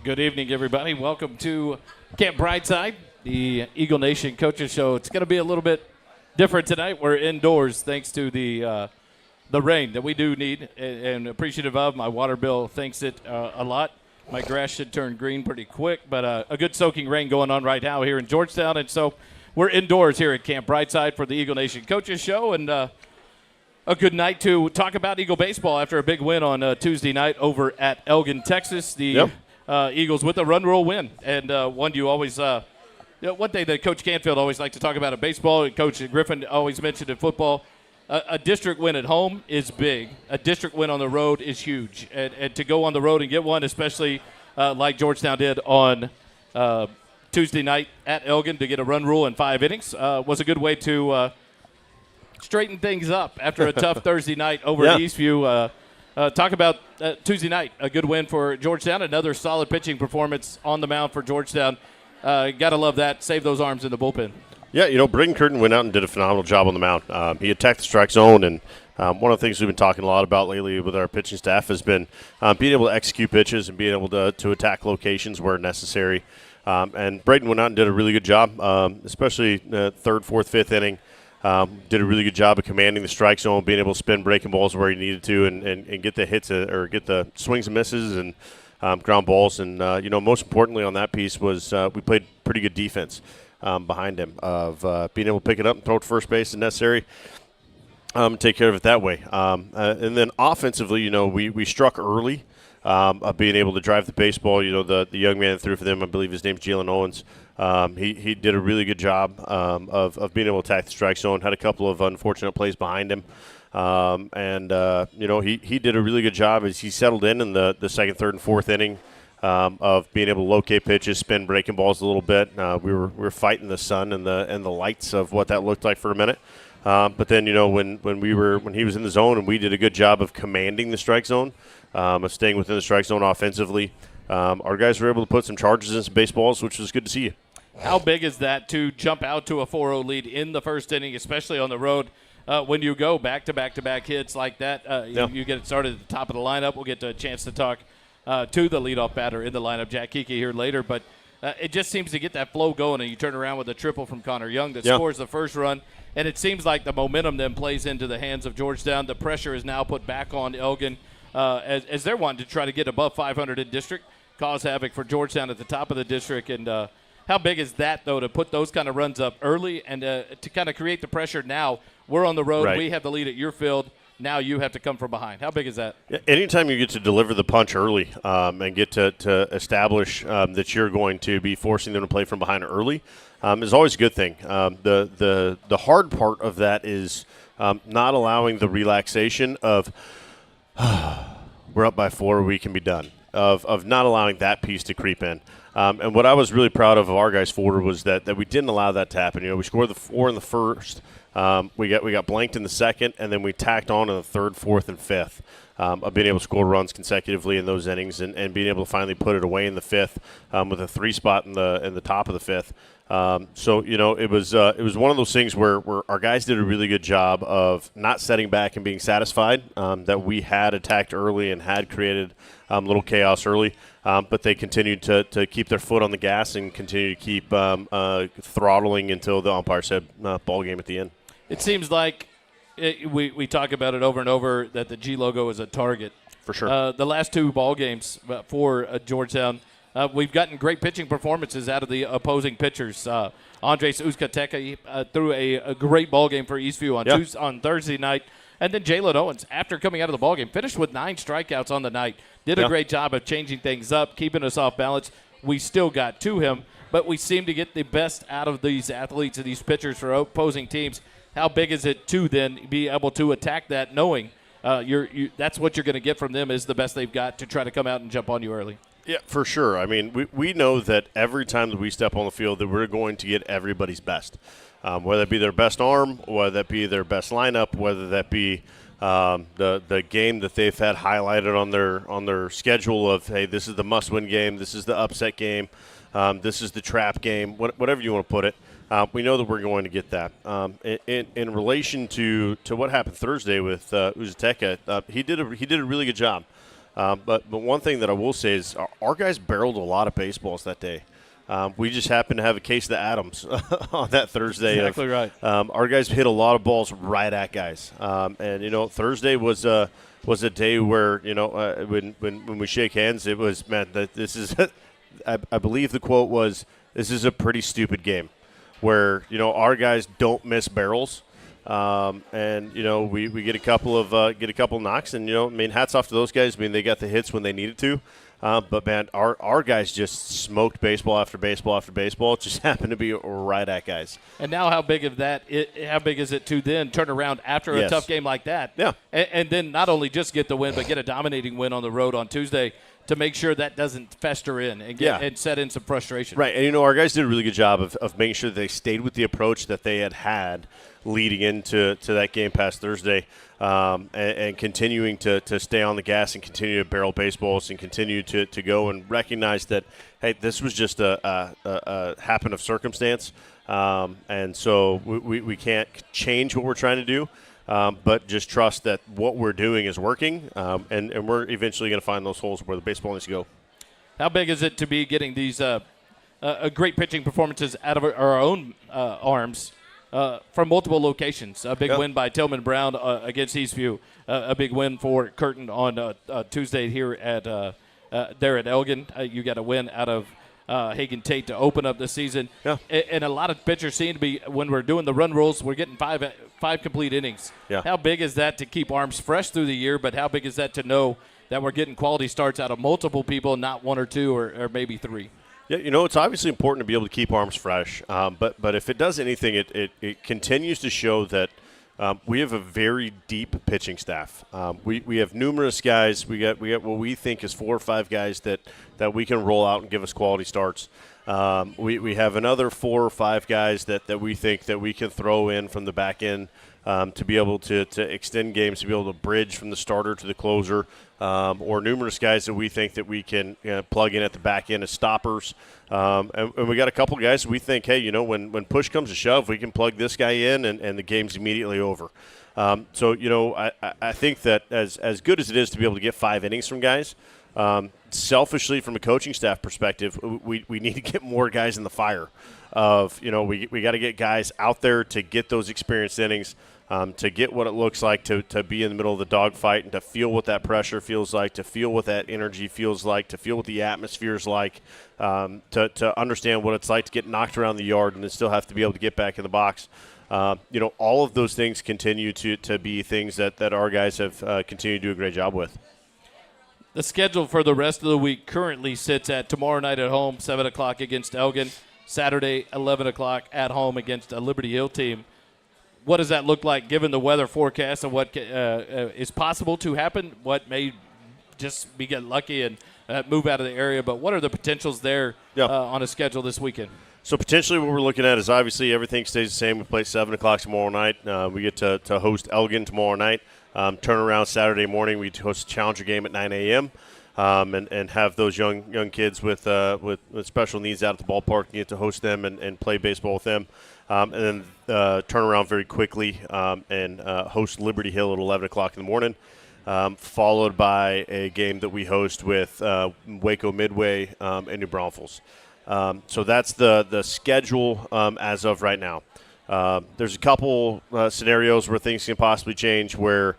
Good evening, everybody. Welcome to Camp Briteside, the Eagle Nation Coaches Show. It's going to be a little bit different tonight. We're indoors thanks to the rain that we do need and appreciative of. My water bill thanks it a lot. My grass should turn green pretty quick, but a good soaking rain going on right now here in Georgetown. And so we're indoors here at Camp Briteside for the Eagle Nation Coaches Show. And a good night to talk about Eagle baseball after a big win on Tuesday night over at Elgin, Texas. The Eagles with a run rule win. And one you always one thing that Coach Canfield always liked to talk about in baseball, and Coach Griffin always mentioned in football, a district win at home is big. A district win on the road is huge. And to go on the road and get one, especially like Georgetown did on Tuesday night at Elgin to get a run rule in 5 innings, was a good way to straighten things up after a tough Thursday night over at Eastview. Talk about Tuesday night, a good win for Georgetown, another solid pitching performance on the mound for Georgetown. Got to love that. Save those arms in the bullpen. Yeah, Braden Curtin went out and did a phenomenal job on the mound. He attacked the strike zone, and one of the things we've been talking a lot about lately with our pitching staff has been being able to execute pitches and being able to attack locations where necessary. And Braden went out and did a really good job, especially third, fourth, fifth inning. Did a really good job of commanding the strike zone, being able to spin breaking balls where he needed to and get the hits or get the swings and misses and ground balls. And, most importantly on that piece was we played pretty good defense behind him of being able to pick it up and throw it to first base if necessary, take care of it that way. And then offensively, we struck early. Of being able to drive the baseball, the young man that threw for them, I believe his name's Jalen Owens. He did a really good job of being able to attack the strike zone. Had a couple of unfortunate plays behind him, he did a really good job as he settled in the second, third, and fourth inning of being able to locate pitches, spin breaking balls a little bit. We were fighting the sun and the lights of what that looked like for a minute. But then, when he was in the zone and we did a good job of commanding the strike zone, of staying within the strike zone offensively, our guys were able to put some charges in some baseballs, which was good to see. How big is that to jump out to a 4-0 lead in the first inning, especially on the road? When you go back-to-back hits like that, you get it started at the top of the lineup. We'll get a chance to talk to the leadoff batter in the lineup, Jack Kiki, here later. But it just seems to get that flow going, and you turn around with a triple from Connor Young that scores the first run. And it seems like the momentum then plays into the hands of Georgetown. The pressure is now put back on Elgin as they're wanting to try to get above 500 in district, cause havoc for Georgetown at the top of the district. And how big is that, though, to put those kind of runs up early and to kind of create the pressure now? We're on the road. Right. We have the lead at your field. Now you have to come from behind. How big is that? Yeah, anytime you get to deliver the punch early and get to establish that you're going to be forcing them to play from behind early is always a good thing. The hard part of that is not allowing the relaxation of we're up by 4, we can be done, of not allowing that piece to creep in. And what I was really proud of our guys forward was that we didn't allow that to happen. We scored the 4 in the first. We got blanked in the second, and then we tacked on in the third, fourth, and fifth of being able to score runs consecutively in those innings and being able to finally put it away in the fifth with a 3 spot in the top of the fifth. It was one of those things where our guys did a really good job of not setting back and being satisfied that we had attacked early and had created little chaos early, but they continued to keep their foot on the gas and continue to keep throttling until the umpire said ball game at the end. It seems like we talk about it over and over that the G logo is a target. For sure. The last 2 ball games for Georgetown, we've gotten great pitching performances out of the opposing pitchers. Andres Uzcateca threw a great ball game for Eastview on Thursday night. And then Jalen Owens, after coming out of the ballgame, finished with 9 strikeouts on the night. Did a great job of changing things up, keeping us off balance. We still got to him, but we seem to get the best out of these athletes and these pitchers for opposing teams. How big is it to then be able to attack that, knowing that's what you're going to get from them is the best they've got to try to come out and jump on you early? Yeah, for sure. I mean, we know that every time that we step on the field that we're going to get everybody's best, whether it be their best arm, whether that be their best lineup, whether that be the game that they've had highlighted on their schedule of, hey, this is the must-win game, this is the upset game, this is the trap game, whatever you want to put it. We know that we're going to get that. In relation to what happened Thursday with Uzcateca, he did a really good job. But one thing that I will say is our guys barreled a lot of baseballs that day. We just happened to have a case of the Adams on that Thursday. Exactly right. Our guys hit a lot of balls right at guys. And Thursday was a day where, when we shake hands, it was, man, this is – I believe the quote was, this is a pretty stupid game where, our guys don't miss barrels. We get a couple of knocks, and hats off to those guys. They got the hits when they needed to, but man, our guys just smoked baseball after baseball after baseball. It just happened to be right at guys. And now, how big is it to then turn around after a tough game like that? Yeah, and then not only just get the win, but get a dominating win on the road on Tuesday to make sure that doesn't fester in and set in some frustration. Right, and our guys did a really good job of making sure they stayed with the approach that they had leading into that game past Thursday, and continuing to stay on the gas and continue to barrel baseballs and continue to go and recognize that, hey, this was just a happen of circumstance, and so we can't change what we're trying to do. But just trust that what we're doing is working, and we're eventually going to find those holes where the baseball needs to go. How big is it to be getting these great pitching performances out of our own arms from multiple locations? A big win by Tillman Brown against Eastview, a big win for Curtin on Tuesday here at there at Elgin. You got a win out of Hagen Tate to open up the season. Yeah. And a lot of pitchers seem to be, when we're doing the run rules, we're getting five complete innings. Yeah. How big is that to keep arms fresh through the year, but how big is that to know that we're getting quality starts out of multiple people, not one or two or maybe three? Yeah, it's obviously important to be able to keep arms fresh, but if it does anything, it continues to show that we have a very deep pitching staff. We have numerous guys. We got what we think is 4 or 5 guys that we can roll out and give us quality starts. We have another 4 or 5 guys that we think that we can throw in from the back end to be able to extend games, to be able to bridge from the starter to the closer, or numerous guys that we think that we can plug in at the back end as stoppers. And we got a couple guys we think, hey, when push comes to shove, we can plug this guy in and the game's immediately over. I think that as good as it is to be able to get 5 innings from guys, selfishly from a coaching staff perspective, we need to get more guys in the fire. We got to get guys out there to get those experienced innings, to get what it looks like to be in the middle of the dogfight and to feel what that pressure feels like, to feel what that energy feels like, to feel what the atmosphere is like, to understand what it's like to get knocked around the yard and then still have to be able to get back in the box. All of those things continue to be things that our guys have continued to do a great job with. The schedule for the rest of the week currently sits at tomorrow night at home, 7 o'clock against Elgin, Saturday, 11 o'clock at home against a Liberty Hill team. What does that look like given the weather forecast and what is possible to happen? What may just be get lucky and move out of the area, but what are the potentials there on a schedule this weekend? So potentially what we're looking at is obviously everything stays the same. We play 7 o'clock tomorrow night. We get to host Elgin tomorrow night. Turn around Saturday morning. We host a Challenger game at 9 a.m. And have those young kids with special needs out at the ballpark and get to host them and play baseball with them. And then turn around very quickly and host Liberty Hill at 11 o'clock in the morning, followed by a game that we host with Waco Midway and New Braunfels. So that's the schedule as of right now. There's a couple scenarios where things can possibly change where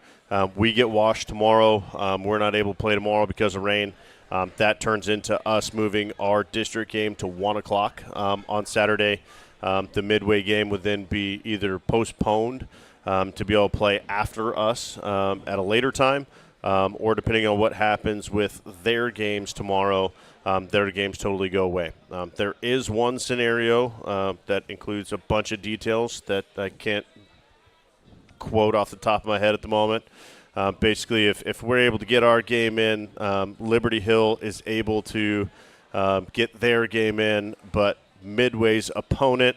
we get washed tomorrow. We're not able to play tomorrow because of rain. That turns into us moving our district game to 1 o'clock on Saturday. The Midway game would then be either postponed to be able to play after us at a later time, or depending on what happens with their games tomorrow, their games totally go away. There is one scenario that includes a bunch of details that I can't quote off the top of my head at the moment. Basically, if we're able to get our game in, Liberty Hill is able to get their game in, but Midway's opponent,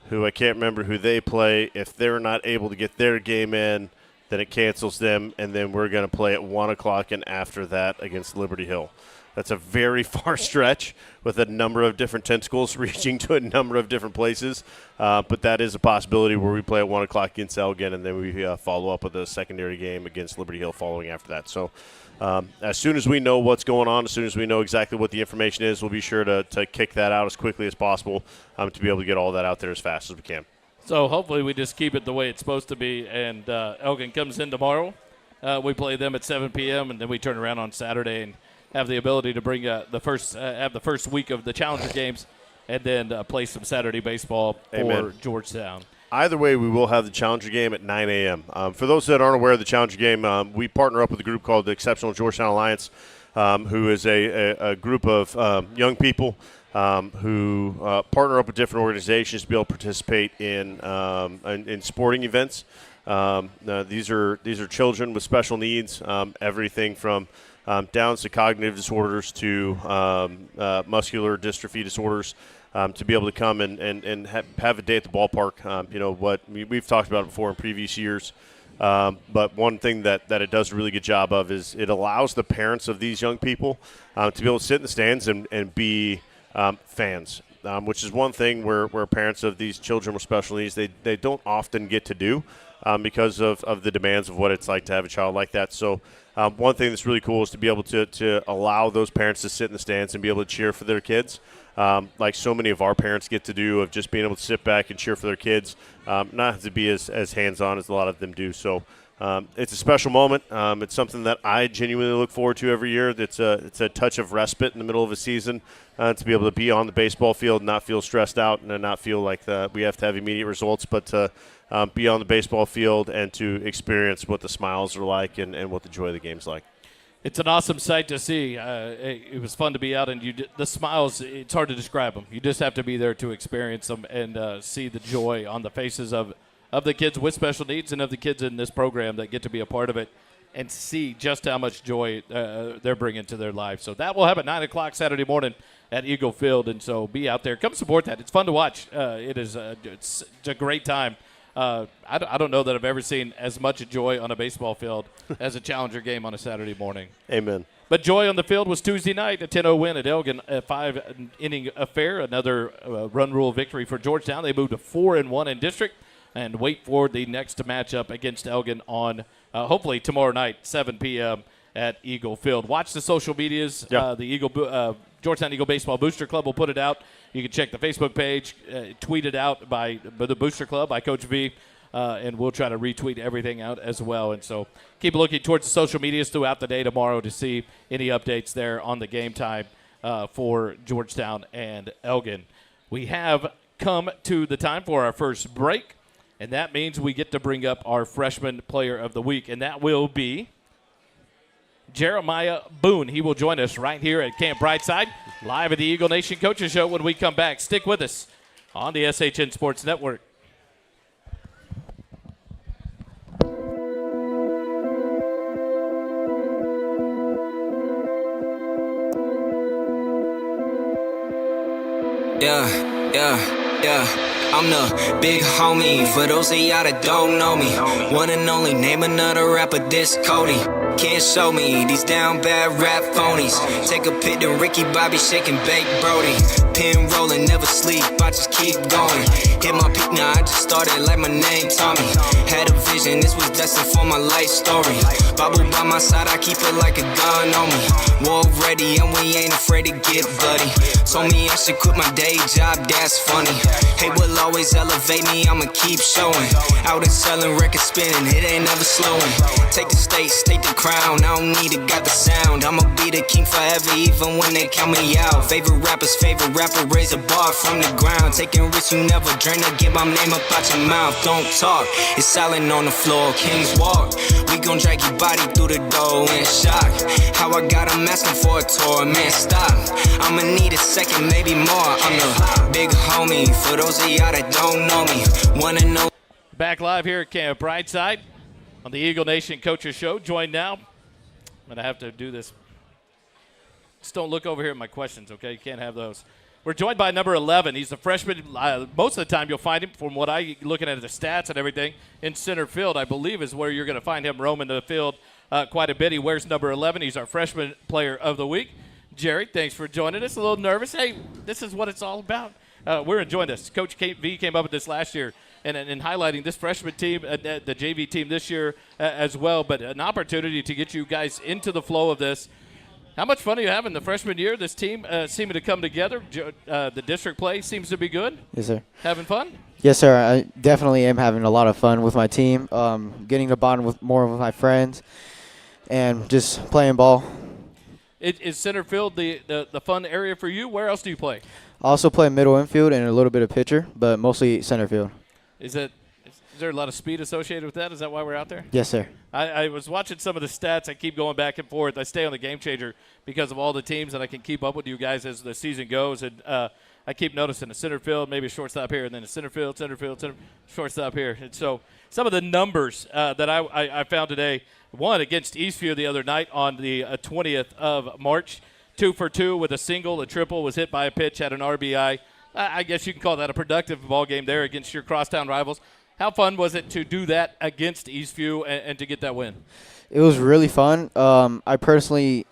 who I can't remember who they play, if they're not able to get their game in, then it cancels them, and then we're going to play at 1 o'clock and after that against Liberty Hill. That's a very far stretch with a number of different tentacles reaching to a number of different places. But that is a possibility where we play at 1 o'clock against Elgin, and then we follow up with a secondary game against Liberty Hill following after that. So as soon as we know what's going on, as soon as we know exactly what the information is, we'll be sure to kick that out as quickly as possible to be able to get all that out there as fast as we can. So hopefully we just keep it the way it's supposed to be, and Elgin comes in tomorrow. We play them at 7 p.m., and then we turn around on Saturday and have the ability to bring the first week of the Challenger games, and then play some Saturday baseball for Georgetown. Either way, we will have the Challenger game at 9 a.m. For those that aren't aware of the Challenger game, we partner up with a group called the Exceptional Georgetown Alliance, who is a group of young people who partner up with different organizations to be able to participate in sporting events. These are children with special needs, everything from Downs to cognitive disorders to muscular dystrophy disorders, to be able to come and have a day at the ballpark. What we've talked about it before in previous years. But one thing that it does a really good job of is it allows the parents of these young people to be able to sit in the stands and be fans, which is one thing where parents of these children with special needs, they don't often get to do because of the demands of what it's like to have a child like that. So one thing that's really cool is to be able to allow those parents to sit in the stands and be able to cheer for their kids, like so many of our parents get to do, of just being able to sit back and cheer for their kids, not have to be as hands-on as a lot of them do. So it's a special moment. It's something that I genuinely look forward to every year. It's a touch of respite in the middle of a season to be able to be on the baseball field and not feel stressed out and not feel like we have to have immediate results, but to be on the baseball field and to experience what the smiles are like and what the joy of the game's like. It's an awesome sight to see. It was fun to be out, and the smiles, it's hard to describe them. You just have to be there to experience them and see the joy on the faces of the kids with special needs and of the kids in this program that get to be a part of it and see just how much joy they're bringing to their life. So that will happen at 9 o'clock Saturday morning at Eagle Field, and so be out there. Come support that. It's fun to watch. It's a great time. I don't know that I've ever seen as much joy on a baseball field as a Challenger game on a Saturday morning. Amen. But joy on the field was Tuesday night, a 10-0 win at Elgin, a 5-inning affair, another run rule victory for Georgetown. They moved to 4-1 in district and wait for the next matchup against Elgin on hopefully tomorrow night, 7 p.m. at Eagle Field. Watch the social medias. Yeah. The Georgetown Eagle Baseball Booster Club will put it out. You can check the Facebook page, tweet it out by the Booster Club, by Coach V, and we'll try to retweet everything out as well. And so keep looking towards the social medias throughout the day tomorrow to see any updates there on the game time for Georgetown and Elgin. We have come to the time for our first break, and that means we get to bring up our freshman player of the week, and that will be Jeremiah Boone. He will join us right here at Camp Briteside, live at the Eagle Nation Coaches Show when we come back. Stick with us on the SHN Sports Network. Yeah. I'm the big homie, for those of y'all that don't know me. One and only, name another rapper, this Cody. Can't show me these down bad rap phonies. Take a pic to Ricky Bobby, shaking bake Brody. Pin rolling, never sleep, I just keep going. Hit my peak now, I just started like my name Tommy. Had a vision, this was destined for my life story. Bible by my side, I keep it like a gun on me. War ready, and we ain't afraid to get bloody. Told me I should quit my day job, that's funny. Hate will always elevate me, I'ma keep showing. Out and selling, record spinning, it ain't never slowing. Take the state the crown, I don't need it, got the sound. I'ma be the king forever, even when they count me out. Favorite rapper, raise a bar from the ground. Taking risks you never dreamed of, get my name up out your mouth. Don't talk, it's silent on the floor, kings walk. We gon' drag your body through the door in shock. How I got them asking for a tour, man, stop. I'ma need a second, maybe more. I'm the big homie, for those of y'all that don't know me. Wanna know. Back live here at Camp Briteside on the Eagle Nation Coaches Show. Joined now. I'm going to have to do this. Just don't look over here at my questions, okay? You can't have those. We're joined by number 11. He's a freshman. Most of the time you'll find him, from what I looking at the stats and everything, in center field, I believe, is where you're going to find him roaming the field quite a bit. He wears number 11. He's our freshman player of the week. Jerry, thanks for joining us. A little nervous. Hey, this is what it's all about. We're enjoying this. Coach V came up with this last year and highlighting this freshman team, the JV team this year as well, but an opportunity to get you guys into the flow of this. How much fun are you having the freshman year? This team seeming to come together. The district play seems to be good. Yes, sir. Having fun? Yes, sir. I definitely am having a lot of fun with my team, getting to bond with more with my friends, and just playing ball. Is center field the fun area for you? Where else do you play? I also play middle infield and a little bit of pitcher, but mostly center field. Is there a lot of speed associated with that? Is that why we're out there? Yes, sir. I was watching some of the stats. I keep going back and forth. I stay on the Game Changer because of all the teams, and I can keep up with you guys as the season goes. And I keep noticing a center field, maybe a shortstop here, and then a center field, shortstop here. And so some of the numbers that I found today, one against Eastview the other night on the 20th of March, 2 for 2 with a single, a triple, was hit by a pitch, had an RBI. I guess you can call that a productive ball game there against your crosstown rivals. How fun was it to do that against Eastview and to get that win? It was really fun. I personally,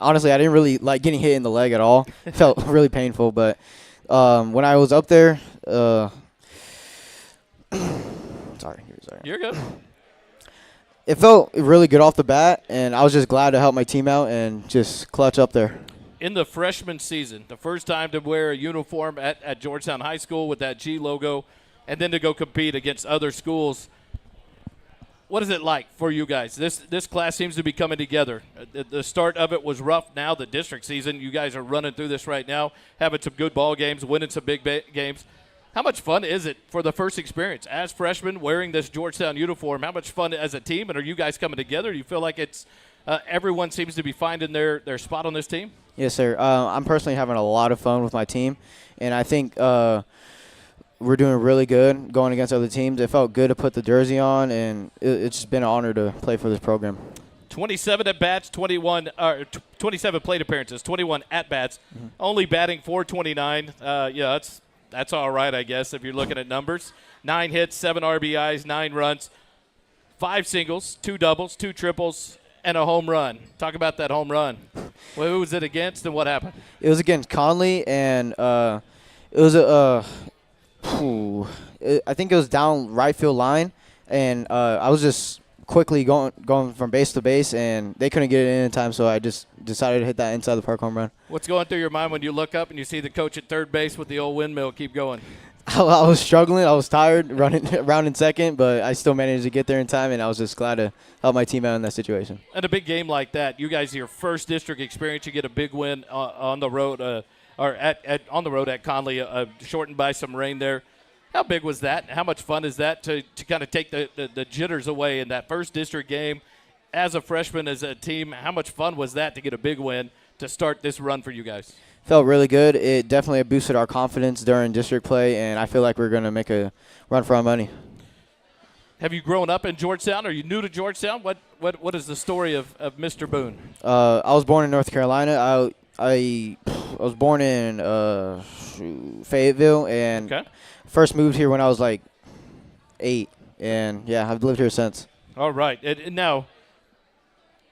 honestly, I didn't really like getting hit in the leg at all. It felt really painful, but when I was up there, sorry. You're good. It felt really good off the bat, and I was just glad to help my team out and just clutch up there. In the freshman season, the first time to wear a uniform at Georgetown High School with that G logo, and then to go compete against other schools, what is it like for you guys? This class seems to be coming together. The start of it was rough. Now the district season, you guys are running through this right now, having some good ball games, winning some big games. How much fun is it for the first experience as freshmen wearing this Georgetown uniform? How much fun as a team, and are you guys coming together? Do you feel like it's everyone seems to be finding their spot on this team? Yes, sir. I'm personally having a lot of fun with my team, and I think we're doing really good going against other teams. It felt good to put the jersey on, and it's just been an honor to play for this program. 27 at-bats, 27 plate appearances, 21 at-bats, only batting .429. Yeah, that's all right, I guess, if you're looking at numbers. 9 hits, 7 RBIs, 9 runs, 5 singles, 2 doubles, 2 triples, and a home run. Talk about that home run. Well, who was it against and what happened? It was against Conley, and it was I think it was down right field line, and I was just quickly going from base to base, and they couldn't get it in time, so I just decided to hit that inside the park home run. What's going through your mind when you look up and you see the coach at third base with the old windmill keep going? I was struggling. I was tired running around in second, but I still managed to get there in time, and I was just glad to help my team out in that situation. And a big game like that, you guys, your first district experience, you get a big win on the road on the road at Conley, shortened by some rain there. How big was that? How much fun is that to kind of take the jitters away in that first district game as a freshman, as a team? How much fun was that to get a big win to start this run for you guys? Felt really good. It definitely boosted our confidence during district play, and I feel like we're going to make a run for our money. Have you grown up in Georgetown? Are you new to Georgetown? What is the story of Mr. Boone? I was born in North Carolina. I was born in Fayetteville, and first moved here when I was like 8, and yeah, I've lived here since. All right, and now,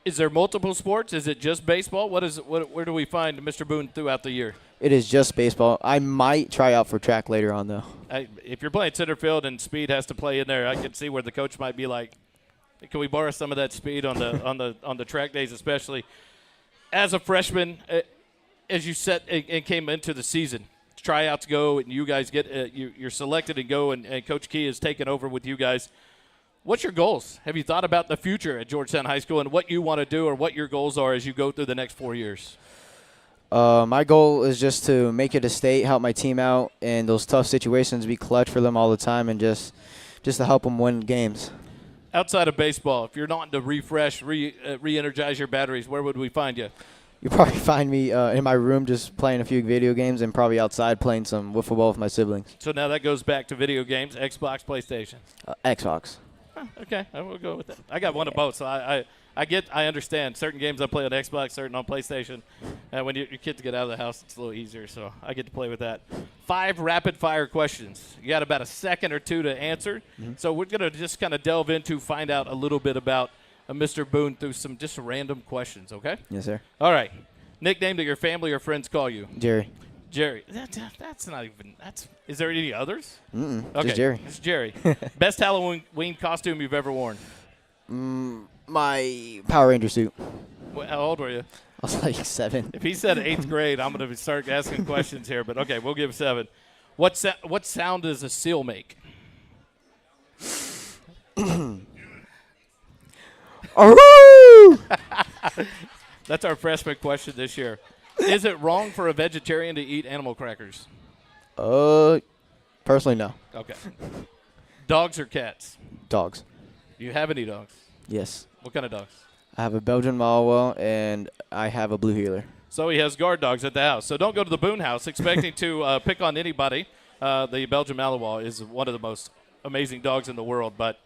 is there multiple sports? Is it just baseball? Where do we find Mr. Boone throughout the year? It is just baseball. I might try out for track later on, though. If you're playing center field and speed has to play in there, I can see where the coach might be like, "Can we borrow some of that speed on the on the track days, especially?" As a freshman, as you set and came into the season, tryouts go, and you guys get you're selected and go, and Coach Key has taken over with you guys. What's your goals? Have you thought about the future at Georgetown High School and what you want to do or what your goals are as you go through the next 4 years? My goal is just to make it a state, help my team out in those tough situations, be clutch for them all the time, and just to help them win games. Outside of baseball, if you're not to refresh, re-energize your batteries, where would we find you? You'll probably find me in my room just playing a few video games and probably outside playing some wiffle ball with my siblings. So now that goes back to video games, Xbox, PlayStation. Xbox. Okay, I will go with that. I got one of both, so I understand. Certain games I play on Xbox, certain on PlayStation. And when your kids get out of the house, it's a little easier, so I get to play with that. 5 rapid-fire questions. You got about a second or two to answer. So we're going to just kind of delve into, find out a little bit about Mr. Boone through some just random questions, okay? Yes, sir. All right. Nickname that your family or friends call you? Jerry. Jerry. That's not even. Is there any others? Okay, Just Jerry. It's Jerry. Best Halloween costume you've ever worn? My Power Ranger suit. How old were you? I was like 7. If he said 8th grade, I'm going to start asking questions here. But okay, we'll give 7. What sound does a seal make? That's our freshman question this year. Is it wrong for a vegetarian to eat animal crackers? Personally, no. Okay. Dogs or cats? Dogs. Do you have any dogs? Yes. What kind of dogs? I have a Belgian Malinois, and I have a Blue Heeler. So he has guard dogs at the house. So don't go to the Boone house expecting to pick on anybody. The Belgian Malinois is one of the most amazing dogs in the world, but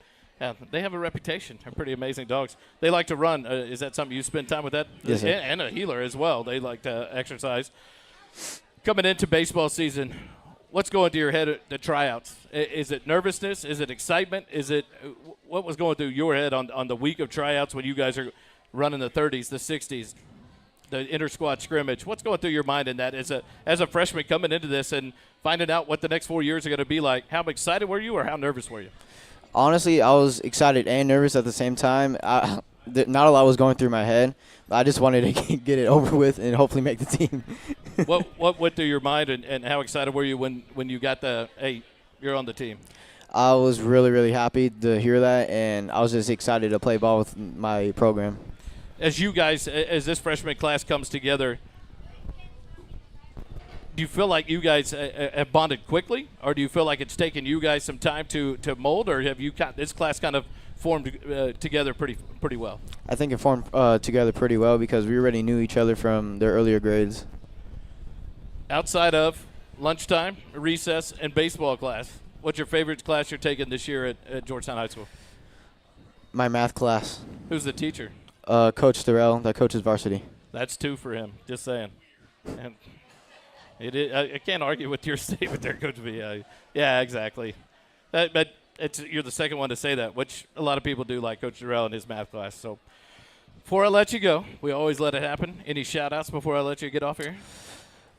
they have a reputation. They're pretty amazing dogs. They like to run. Is that something you spend time with that? Yes, sir. And a healer as well. They like to exercise. Coming into baseball season, what's going through your head at the tryouts? Is it nervousness? Is it excitement? What was going through your head on the week of tryouts when you guys are running the 30s, the 60s, the inter-squad scrimmage? What's going through your mind in that as a freshman coming into this and finding out what the next 4 years are going to be like? How excited were you or how nervous were you? Honestly, I was excited and nervous at the same time. Not a lot was going through my head. I just wanted to get it over with and hopefully make the team. What went through your mind and how excited were you when you got hey, you're on the team? I was really, really happy to hear that, and I was just excited to play ball with my program. As this freshman class comes together, do you feel like you guys have bonded quickly, or do you feel like it's taken you guys some time to mold, or have this class kind of formed together pretty well? I think it formed together pretty well because we already knew each other from their earlier grades. Outside of lunchtime, recess, and baseball class, what's your favorite class you're taking this year at Georgetown High School? My math class. Who's the teacher? Coach Durrell, that coaches varsity. That's 2 for him, just saying. And I can't argue with your statement there, Coach V. Yeah, exactly. But you're the second one to say that, which a lot of people do like Coach Durrell in his math class. So before I let you go, we always let it happen. Any shout-outs before I let you get off here?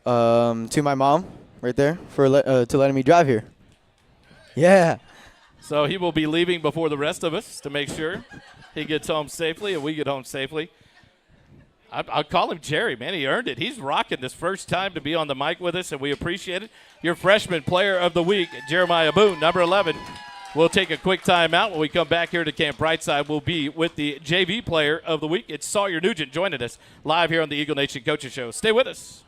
To my mom right there for to letting me drive here. Yeah. So he will be leaving before the rest of us to make sure he gets home safely and we get home safely. I'll call him Jerry, man. He earned it. He's rocking this first time to be on the mic with us, and we appreciate it. Your freshman player of the week, Jeremiah Boone, number 11. We'll take a quick timeout. When we come back here to Camp Briteside, we'll be with the JV player of the week. It's Sawyer Nugent joining us live here on the Eagle Nation Coaches Show. Stay with us.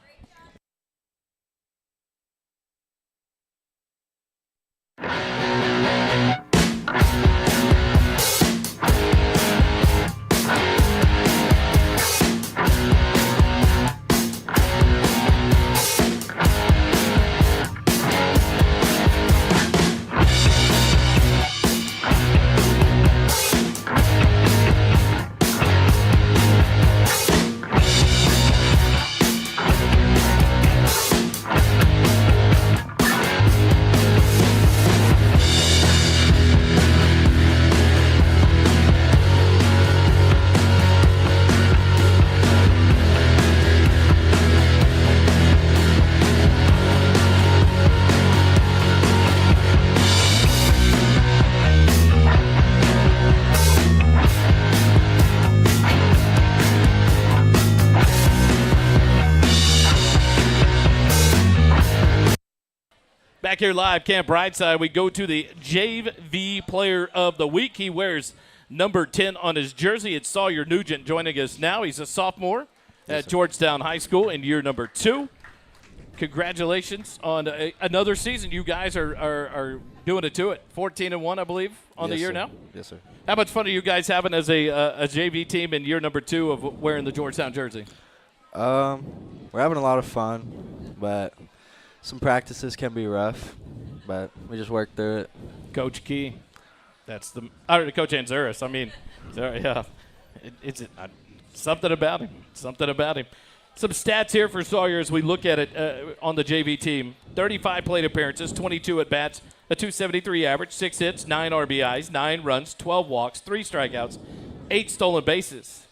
Back here live, Camp Briteside, we go to the JV Player of the Week. He wears number 10 on his jersey. It's Sawyer Nugent joining us now. He's a sophomore at Georgetown High School in year number 2. Congratulations on another season. You guys are doing it to it. 14-1, I believe, on the year now. Yes, sir. How much fun are you guys having as a JV team in year number 2 of wearing the Georgetown jersey? We're having a lot of fun, but some practices can be rough, but we just work through it. Coach Key, that's Coach Anzuris. I mean, yeah, it's something about him. Something about him. Some stats here for Sawyer as we look at it on the JV team. 35 plate appearances, 22 at-bats, a .273 average, 6 hits, 9 RBIs, 9 runs, 12 walks, 3 strikeouts, 8 stolen bases.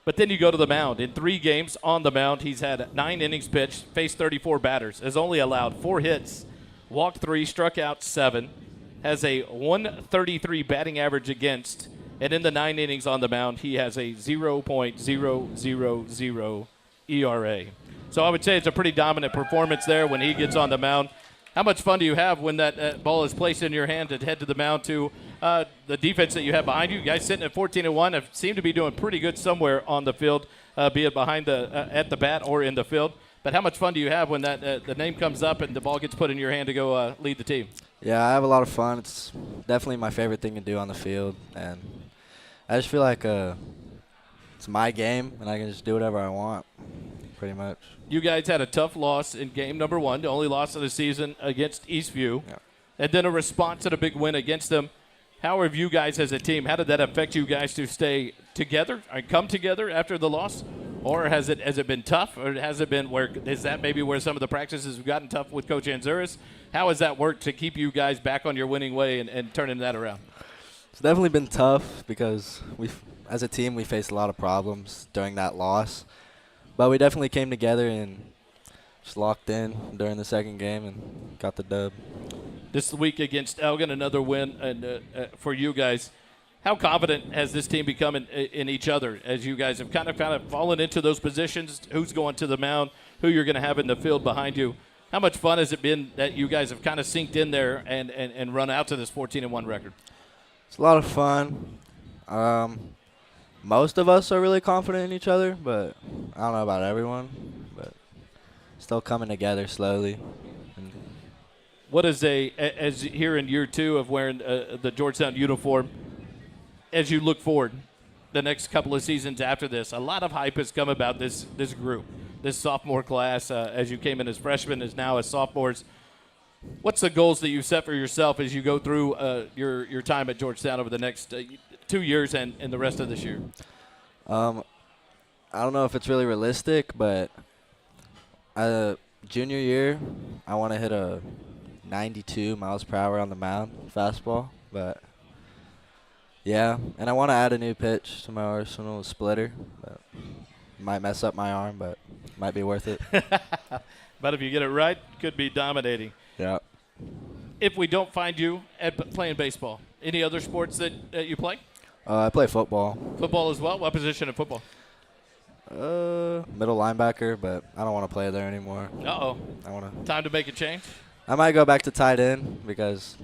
But then you go to the mound. In 3 games on the mound, he's had 9 innings pitched, faced 34 batters, has only allowed 4 hits, walked 3, struck out 7, has a 133 batting average against, and in the 9 innings on the mound, he has a 0.000 ERA. So I would say it's a pretty dominant performance there when he gets on the mound. How much fun do you have when that ball is placed in your hand to head to the mound to the defense that you have behind you? You guys sitting at 14-1 have seemed to be doing pretty good somewhere on the field, be it behind at the bat or in the field. But how much fun do you have when the name comes up and the ball gets put in your hand to go lead the team? Yeah, I have a lot of fun. It's definitely my favorite thing to do on the field, and I just feel like it's my game, and I can just do whatever I want, pretty much. You guys had a tough loss in game number 1, the only loss of the season against Eastview, and then a response and a big win against them. How have you guys as a team, how did that affect you guys to stay together and come together after the loss? Or has it been tough, or has it been is that maybe where some of the practices have gotten tough with Coach Anzuris? How has that worked to keep you guys back on your winning way and turning that around? It's definitely been tough because as a team, we faced a lot of problems during that loss. But we definitely came together and just locked in during the second game and got the dub. This week against Elgin, another win and for you guys. How confident has this team become in each other as you guys have kind of fallen into those positions? Who's going to the mound? Who you're going to have in the field behind you? How much fun has it been that you guys have kind of synced in there and run out to this 14-1 record? It's a lot of fun. Most of us are really confident in each other, but I don't know about everyone. But still coming together slowly. What is as here in year 2 of wearing the Georgetown uniform, as you look forward the next couple of seasons after this, a lot of hype has come about this group, this sophomore class, as you came in as freshmen, as now as sophomores. What's the goals that you set for yourself as you go through your time at Georgetown over the next 2 years and the rest of this year? I don't know if it's really realistic, but junior year, I want to hit a 92 miles per hour on the mound fastball. But, yeah, and I want to add a new pitch to my arsenal, splitter. But might mess up my arm, but might be worth it. But if you get it right, could be dominating. Yeah. If we don't find you playing baseball, any other sports that you play? I play football. Football as well? What position in football? Middle linebacker, but I don't want to play there anymore. Uh-oh. I Time to make a change? I might go back to tight end because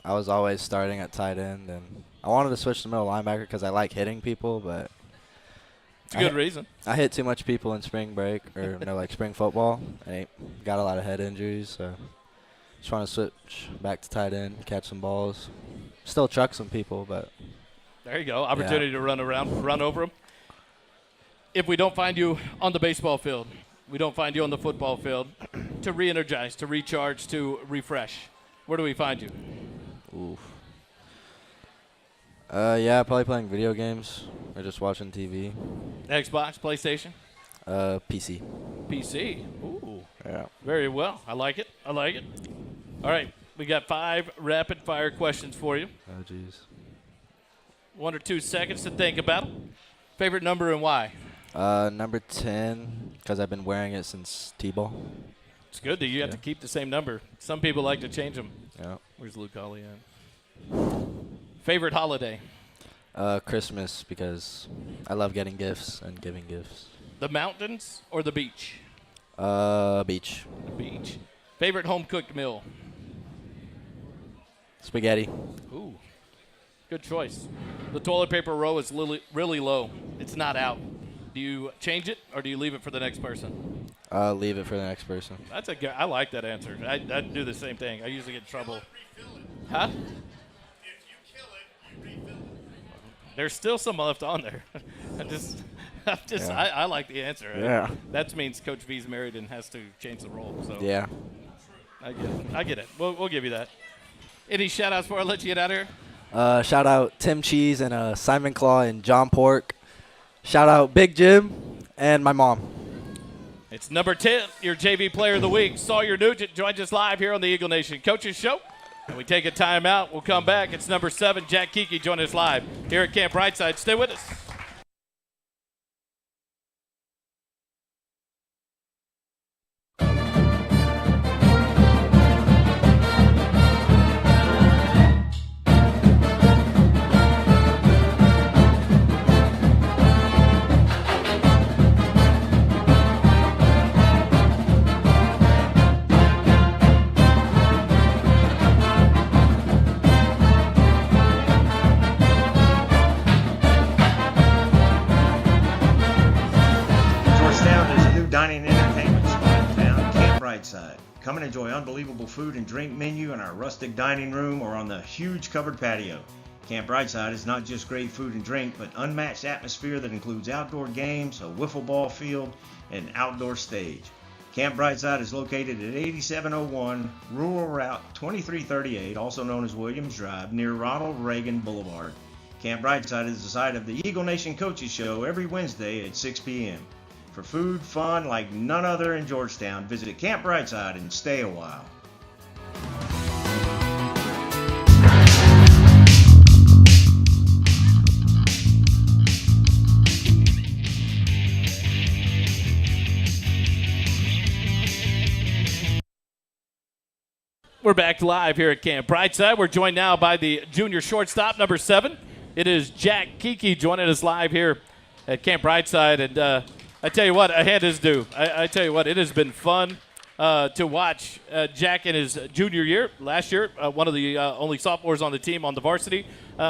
I was always starting at tight end, and I wanted to switch to middle linebacker because I like hitting people, but it's a good reason. I hit too much people in spring break or spring football. I got a lot of head injuries, so just want to switch back to tight end, catch some balls, still truck some people, but there you go. Opportunity to run over them. If we don't find you on the baseball field, we don't find you on the football field, to re-energize, to recharge, to refresh, where do we find you? Oof. Yeah, probably playing video games or just watching TV. Xbox, PlayStation? PC. PC. Ooh. Yeah. Very well. I like it. All right. We got 5 rapid-fire questions for you. Oh, jeez. 1 or 2 seconds to think about it. Favorite number and why? Number 10, because I've been wearing it since T-ball. It's good that you have to keep the same number. Some people like to change them. Yeah. Where's Luke Hawley at? Favorite holiday? Christmas, because I love getting gifts and giving gifts. The mountains or the beach? Beach. The beach. Favorite home-cooked meal? Spaghetti. Ooh, good choice. The toilet paper roll is really low. It's not out. Do you change it or do you leave it for the next person? Leave it for the next person. That's I like that answer. I do the same thing. I usually get in trouble. Huh? If you kill it, you refill it. There's still some left on there. I like the answer. Yeah. That means Coach V's married and has to change the role. So Yeah. I get it. We'll give you that. Any shout-outs before I let you get out of here? Shout out Tim Cheese and Simon Claw and John Pork. Shout out Big Jim and my mom. It's number 10, your JV Player of the Week. Sawyer Nugent joins us live here on the Eagle Nation Coaches Show. And we take a timeout. We'll come back. It's number 7, Jack Kiki, join us live here at Camp Briteside. Stay with us. dining and entertainment spot in town, Camp Briteside. Come and enjoy unbelievable food and drink menu in our rustic dining room or on the huge covered patio. Camp Briteside is not just great food and drink, but unmatched atmosphere that includes outdoor games, a wiffle ball field, and an outdoor stage. Camp Briteside is located at 8701 Rural Route 2338, also known as Williams Drive, near Ronald Reagan Boulevard. Camp Briteside is the site of the Eagle Nation Coaches Show every Wednesday at 6 p.m. For food, fun like none other in Georgetown, visit Camp Briteside and stay a while. We're back live here at Camp Briteside. We're joined now by the junior shortstop, number 7. It is Jack Kiki joining us live here at Camp Briteside. And I tell you what, a hand is due. I tell you what, it has been fun to watch Jack in his junior year. Last year, one of the only sophomores on the team on the varsity,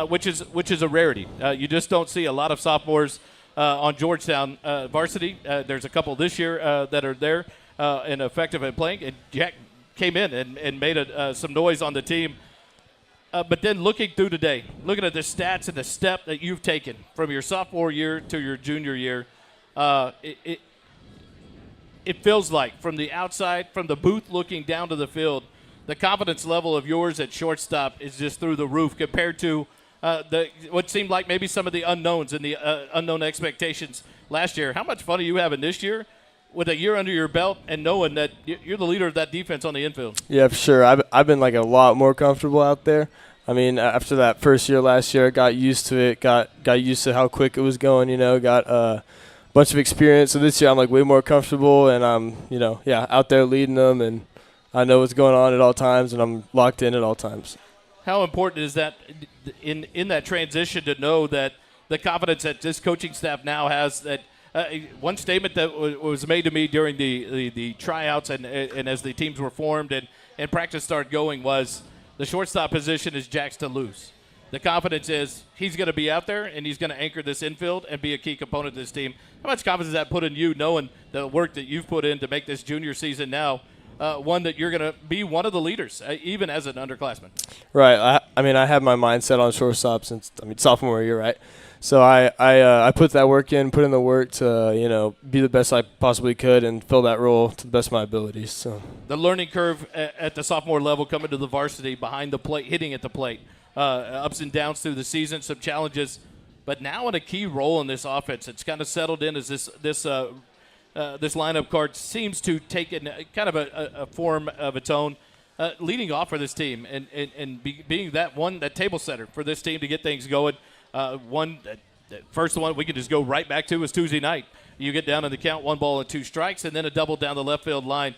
which is a rarity. You just don't see a lot of sophomores on Georgetown varsity. There's a couple this year that are there and effective at playing. And Jack came in and made some noise on the team. But then looking through today, looking at the stats and the step that you've taken from your sophomore year to your junior year, it feels like from the outside, from the booth looking down to the field, the confidence level of yours at shortstop is just through the roof compared to what seemed like maybe some of the unknowns and the unknown expectations last year. How much fun are you having this year with a year under your belt and knowing that you're the leader of that defense on the infield? Yeah, for sure. I've been like a lot more comfortable out there. I mean, after that first year last year, I got used to it, got used to how quick it was going, got a bunch of experience. So this year I'm like way more comfortable and I'm, out there leading them and I know what's going on at all times and I'm locked in at all times. How important is that in that transition to know that the confidence that this coaching staff now has that one statement that was made to me during the tryouts and as the teams were formed and practice started going was the shortstop position is Jack's to lose. The confidence is he's going to be out there and he's going to anchor this infield and be a key component of this team. How much confidence does that put in you knowing the work that you've put in to make this junior season now one that you're going to be one of the leaders, even as an underclassman? Right. I had my mindset on shortstop since, sophomore year, right? So I put that work in, put in the work to, be the best I possibly could and fill that role to the best of my abilities. So the learning curve at the sophomore level coming to the varsity, behind the plate, hitting at the plate, ups and downs through the season, some challenges, but now in a key role in this offense. It's kind of settled in as this lineup card seems to take kind of a form of its own, leading off for this team and being that table setter for this team to get things going. First one we could just go right back to was Tuesday night. You get down in the count, 1 ball and 2 strikes, and then a double down the left field line.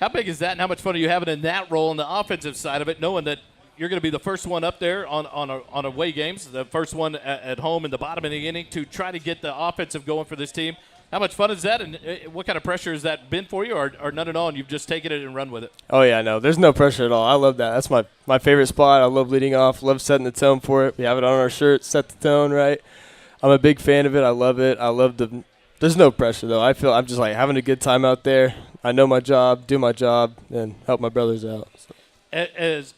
How big is that, and how much fun are you having in that role on the offensive side of it, knowing that you're going to be the first one up there on away games, the first one at home in the bottom of the inning to try to get the offensive going for this team? How much fun is that, and what kind of pressure has that been for you, or none at all, and you've just taken it and run with it? Oh, yeah, no, there's no pressure at all. I love that. That's my favorite spot. I love leading off, love setting the tone for it. We have it on our shirt, set the tone, right? I'm a big fan of it. I love it. There's no pressure, though. I'm just, having a good time out there. I know my job, do my job, and help my brothers out. So. As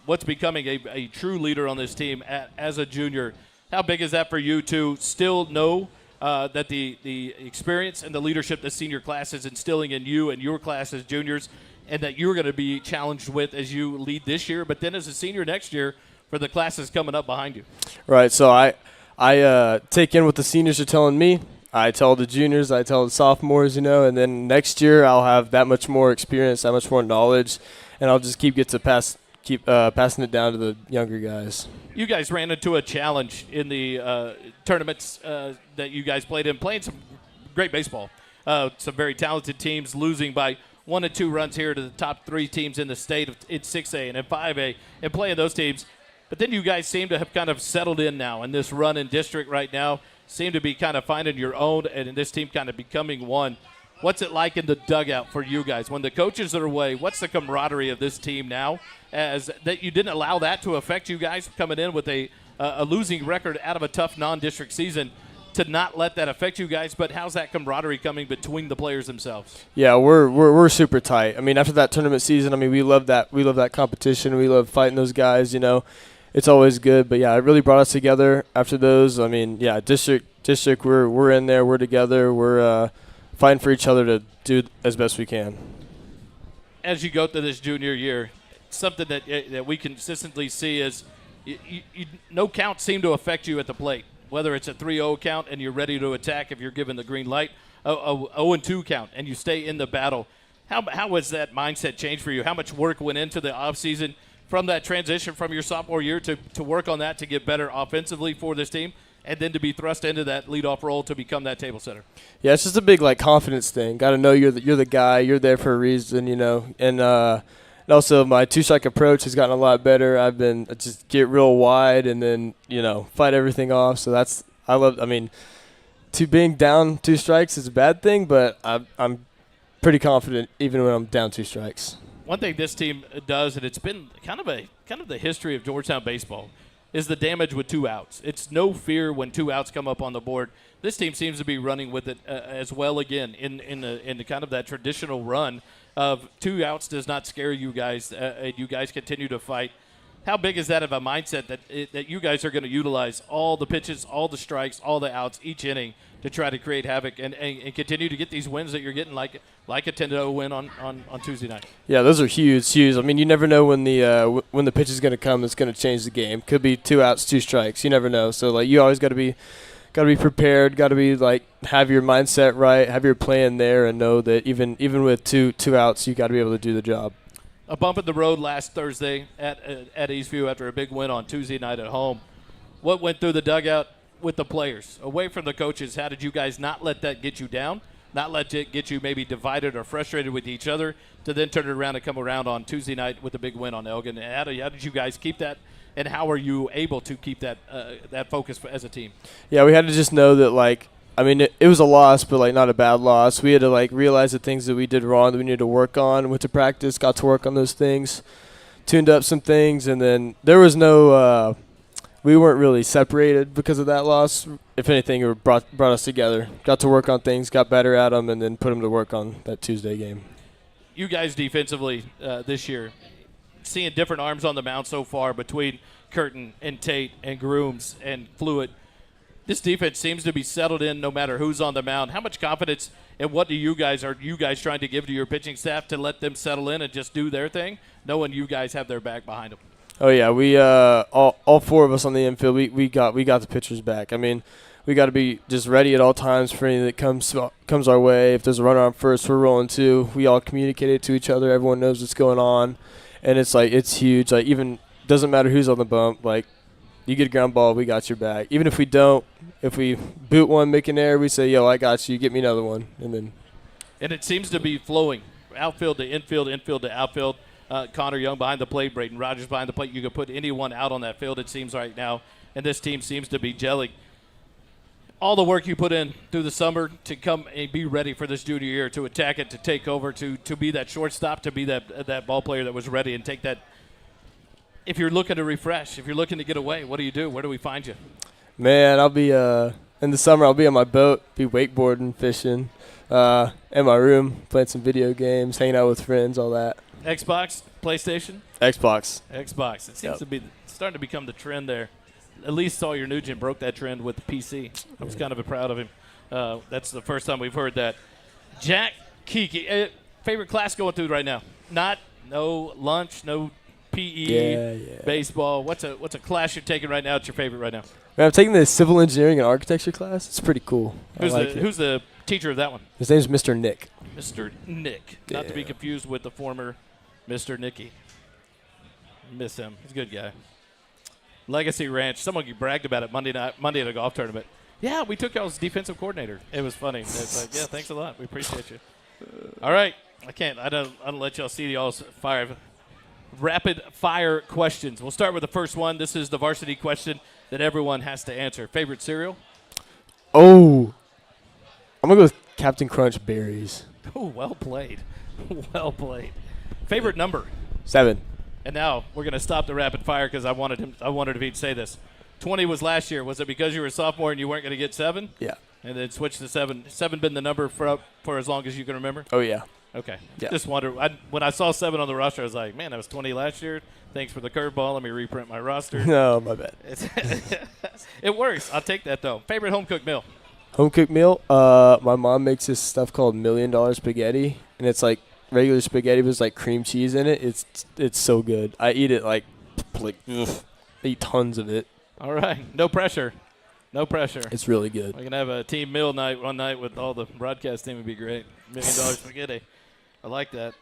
what's becoming a true leader on this team as a junior, how big is that for you to still know that the experience and the leadership the senior class is instilling in you and your class as juniors, and that you're going to be challenged with as you lead this year, but then as a senior next year for the classes coming up behind you? Right. So I take in what the seniors are telling me. I tell the juniors, I tell the sophomores, and then next year I'll have that much more experience, that much more knowledge, and I'll just keep passing it down to the younger guys. You guys ran into a challenge in the tournaments that you guys played in, playing some great baseball. Some very talented teams losing by 1 or 2 runs here to the top 3 teams in the state in 6A and in 5A and playing those teams. But then you guys seem to have kind of settled in now in this run in district right now, seem to be kind of finding your own and in this team kind of becoming one. What's it like in the dugout for you guys? When the coaches are away, what's the camaraderie of this team now, as that you didn't allow that to affect you guys coming in with a losing record out of a tough non-district season? to not let that affect you guys, but how's that camaraderie coming between the players themselves? Yeah, we're super tight. I mean, after that tournament season, I mean, we love that competition. We love fighting those guys. You know, it's always good. But yeah, it really brought us together after those. I mean, yeah, district, we're in there. We're together. We're fighting for each other to do as best we can. As you go through this junior year, something that we consistently see is no counts seem to affect you at the plate. Whether it's a 3-0 count and you're ready to attack if you're given the green light, a 0-2 count and you stay in the battle. How was that mindset change for you? How much work went into the offseason from that transition from your sophomore year to work on that to get better offensively for this team, and then to be thrust into that leadoff role to become that table setter? Yeah, it's just a big confidence thing. Got to know you're the guy. You're there for a reason, you know. And also my 2-strike approach has gotten a lot better. I just get real wide and then fight everything off. So being down 2 strikes is a bad thing, but I'm pretty confident even when I'm down 2 strikes. One thing this team does, and it's been kind of the history of Georgetown baseball, is the damage with 2 outs. It's no fear when 2 outs come up on the board. This team seems to be running with it as well again in the kind of that traditional run of 2 outs does not scare you guys. You guys continue to fight. How big is that of a mindset that you guys are going to utilize all the pitches, all the strikes, all the outs each inning to try to create havoc and continue to get these wins that you're getting, like a 10-0 win on Tuesday night? Yeah, those are huge. I mean, you never know when the pitch is going to come that's going to change the game. Could be 2 outs, 2 strikes. You never know. So you always got to be prepared. Got to be have your mindset right, have your plan there, and know that even with two outs, you got to be able to do the job. A bump in the road last Thursday at Eastview after a big win on Tuesday night at home. What went through the dugout with the players? Away from the coaches, how did you guys not let that get you down, not let it get you maybe divided or frustrated with each other, to then turn it around and come around on Tuesday night with a big win on Elgin? How did you guys keep that, and how are you able to keep that focus as a team? Yeah, we had to just know that, it was a loss, but not a bad loss. We had to realize the things that we did wrong that we needed to work on. Went to practice, got to work on those things, tuned up some things, and then there was no we weren't really separated because of that loss. If anything, it brought us together. Got to work on things, got better at them, and then put them to work on that Tuesday game. You guys defensively this year, seeing different arms on the mound so far between Curtin and Tate and Grooms and Fluid. This defense seems to be settled in no matter who's on the mound. How much confidence and what are you guys trying to give to your pitching staff to let them settle in and just do their thing, knowing you guys have their back behind them? Oh yeah, we all 4 of us on the infield, we got the pitchers back. I mean, we got to be just ready at all times for anything that comes our way. If there's a runner on first, we're rolling too. We all communicate it to each other. Everyone knows what's going on, and it's it's huge. Even doesn't matter who's on the bump. You get a ground ball, we got your back. Even if we don't, if we boot one, make an error, we say, yo, I got you, get me another one. And it seems to be flowing. Outfield to infield, infield to outfield. Connor Young behind the plate, Braden Rogers behind the plate. You could put anyone out on that field, it seems right now. And this team seems to be gelling. All the work you put in through the summer to come and be ready for this junior year, to attack it, to take over, to be that shortstop, to be that ball player that was ready and take that. If you're looking to refresh, if you're looking to get away, what do you do? Where do we find you? Man, I'll be in the summer. I'll be on my boat, be wakeboarding, fishing, in my room, playing some video games, hanging out with friends, all that. Xbox, PlayStation? Xbox. It seems to be starting to become the trend there. At least Sawyer Nugent broke that trend with the PC. I was kind of proud of him. That's the first time we've heard that. Jack Kiki, favorite class going through right now? No lunch, no PE, baseball. What's a class you're taking right now? It's your favorite right now? Man, I'm taking the civil engineering and architecture class. It's pretty cool. Who's the teacher of that one? His name's Mr. Nick. Mr. Nick, not to be confused with the former Mr. Nicky. Miss him. He's a good guy. Legacy Ranch. Someone bragged about it Monday at a golf tournament. Yeah, we took y'all's defensive coordinator. It was funny. It's yeah, thanks a lot. We appreciate you. All right. I don't let y'all see y'all's rapid fire questions. We'll start with the first one. This is the varsity question that everyone has to answer. Favorite cereal? Oh, I'm going to go with Captain Crunch Berries. Oh, well played. Well played. Favorite number? 7. And now we're going to stop the rapid fire because I wanted if he'd say this. 20 was last year. Was it because you were a sophomore and you weren't going to get 7? Yeah. And then switched to 7. 7 been the number for as long as you can remember? Oh, yeah. Okay. Yeah. Just wonder. When I saw 7 on the roster, I was like, man, that was 20 last year. Thanks for the curveball. Let me reprint my roster. No, my bad. It works. I'll take that, though. Favorite home-cooked meal? Home cooked meal. My mom makes this stuff called $1 Million spaghetti, and it's like regular spaghetti with like cream cheese in it. It's so good. I eat it like ugh. I eat tons of it. All right. No pressure. No pressure. It's really good. We can have a team meal night one night with all the broadcast team. Would be great. $1 Million spaghetti. I like that.